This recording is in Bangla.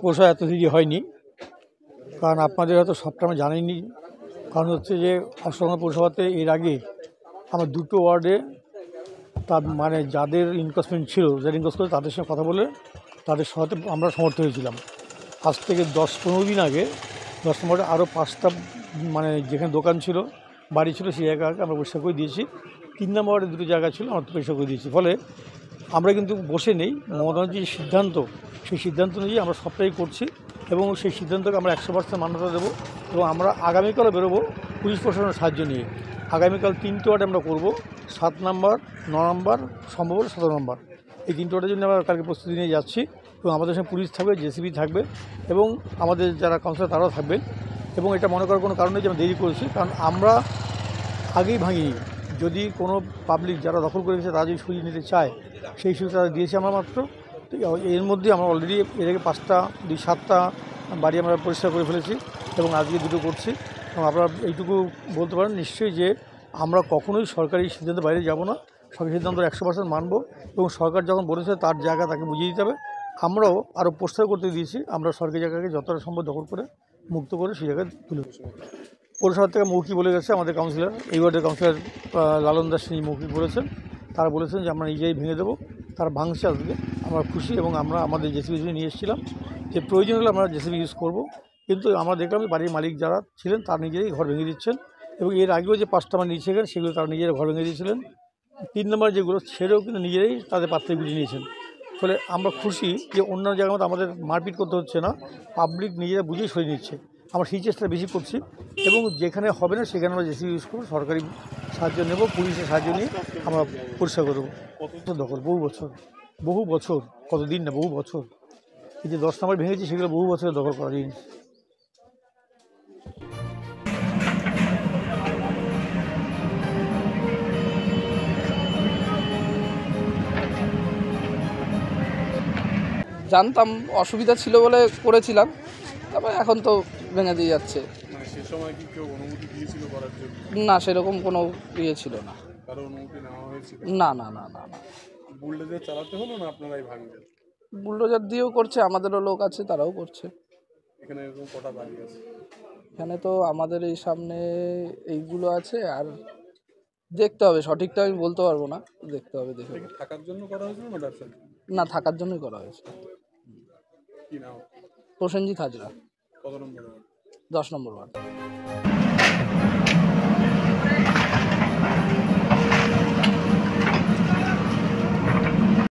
পৌরসভা এত দেরি হয়নি, কারণ আপনাদের হয়তো সবটা আমরা জানিনি। কারণ হচ্ছে যে অষ্টমঙ্গল পৌরসভাতে এর আগে আমার দুটো ওয়ার্ডে তার মানে যাদের ইনকোয়াসমেন্ট ছিল, যারা ইনকোয়াস করে তাদের সঙ্গে কথা বলে তাদের সাথে আমরা সমর্থ হয়েছিলাম। আজ থেকে 10-15 দিন আগে 10 নম্বরে আরও 5টা মানে যেখানে দোকান ছিল, বাড়ি ছিল, সেই জায়গাকে আমরা পরিষ্কার করে দিয়েছি। 3 নম্বর ওয়ার্ডে 2টো জায়গা ছিল, আমরা পরিষ্কার করে দিয়েছি। ফলে আমরা কিন্তু বসে নেই, মমতা ব্যানার্জির যে সিদ্ধান্ত, সেই সিদ্ধান্ত অনুযায়ী আমরা সবটাই করছি এবং সেই সিদ্ধান্তকে আমরা 100% মান্যতা দেবো। এবং আমরা আগামীকালও বেরোবো পুলিশ প্রশাসনের সাহায্য নিয়ে। আগামীকাল 3টে ওয়ার্ড আমরা করবো, 7 নম্বর, 9 নম্বর, সম্ভবত 17 নম্বর। এই 3টে ওয়ার্ডের জন্য আমরা কালকে প্রস্তুতি নিয়ে যাচ্ছি এবং আমাদের সঙ্গে পুলিশ থাকবে, জেসিবি থাকবে এবং আমাদের যারা কাউন্সিলর তারাও থাকবেন। এবং এটা মনে করার কোনো কারণ নেই যে আমরা দেরি করেছি, কারণ আমরা আগেই ভাঙিনি। যদি কোনো পাবলিক যারা দখল করে গেছে তারা যদি সুযোগ নিতে চায়, সেই সুযোগ তারা দিয়েছি আমরা মাত্র। তো এর মধ্যে আমরা অলরেডি এর আগে 5টা 7টা বাড়ি আমরা পরিষ্কার করে ফেলেছি এবং আজকে 2টো করছি। এবং আপনারা এইটুকু বলতে পারেন নিশ্চয়ই যে আমরা কখনোই সরকারি সিদ্ধান্তের বাইরে যাব না, সরকারি সিদ্ধান্ত 100% মানব এবং সরকার যখন বলেছে তার জায়গা তাকে বুঝিয়ে দিতে হবে। আমরাও আরও প্রস্তাব করতে দিয়েছি, আমরা সরকারি জায়গাকে যতটা সম্ভব দখল করে মুক্ত করে সেই জায়গায় তুলে। পৌরসভা থেকে মৌখিক বলে গেছে আমাদের কাউন্সিলর, এই ওয়ার্ডের কাউন্সিলর লালন দাস তিনি মৌখিক বলেছেন। তারা বলেছেন যে আমরা নিজেই ভেঙে দেবো, তারা ভাঙছে আজকে, আমরা খুশি এবং আমরা আমাদের জেসিবি নিয়ে এসেছিলাম যে প্রয়োজন হলে আমরা জেসিবি ইউজ করব। কিন্তু আমরা দেখলাম বাড়ির মালিক যারা ছিলেন তারা নিজেই ঘর ভেঙে দিচ্ছেন এবং এর আগেও যে 5টা আমরা নিয়েছে গেছেন সেগুলো তারা নিজেরা ঘর ভেঙে দিয়েছিলেন। 3 নম্বর যেগুলো ছেড়েও কিন্তু নিজেরাই তাদের পাত্রে গুছিয়ে নিয়েছেন। ফলে আমরা খুশি যে অন্যান্য জায়গার মতো আমাদের মারপিট করতে হচ্ছে না, পাবলিক নিজেরা বুঝেই সরিয়ে নিচ্ছে। আমরা সেই চেষ্টা বেশি করছি এবং যেখানে হবে না সেখানে আমরা জেসিবি ইউজ করবো, সরকারি সাহায্য নেব, পুলিশের সাহায্য নিয়ে আমরা পরিষ্কার করে দেবো। কত দখল, বহু বছর, কতদিন না, বহু বছর। এই যে 10 নম্বর ভেঙেছি সেগুলো বহু বছরের দখল করা জিনিস। জানতাম অসুবিধা ছিল বলে করেছিলাম, তারপর এখন তো ভেঙে দিয়ে যাচ্ছে। সে সময় কি কেউ অনুমতি দিয়েছিল করার জন্য? না, সেরকম কোনো ইয়ে ছিল না। কারো অনুমতি নেওয়া হয়েছিল? না না না না না। বুলডোজার চালাতে হলো না আপনারাই ভাঙবেন? বুলডোজার দিয়েও করছে, আমাদেরও লোক আছে তারাও করছে। এখানে এরকম কটা বাড়ি আছে? এখানে তো আমাদের এই সামনে এইগুলো আছে, আর দেখতে হবে, সঠিকটা আমি বলতে পারবো না, দেখতে হবে, দেখে। থাকার জন্য করা হয়েছিল না ব্যবসা? না, থাকার জন্যই করা হয়েছে। কি নাম? প্রসেনজিৎ হাজরা। কত নম্বর? 10 নম্বর ওয়ার্ড।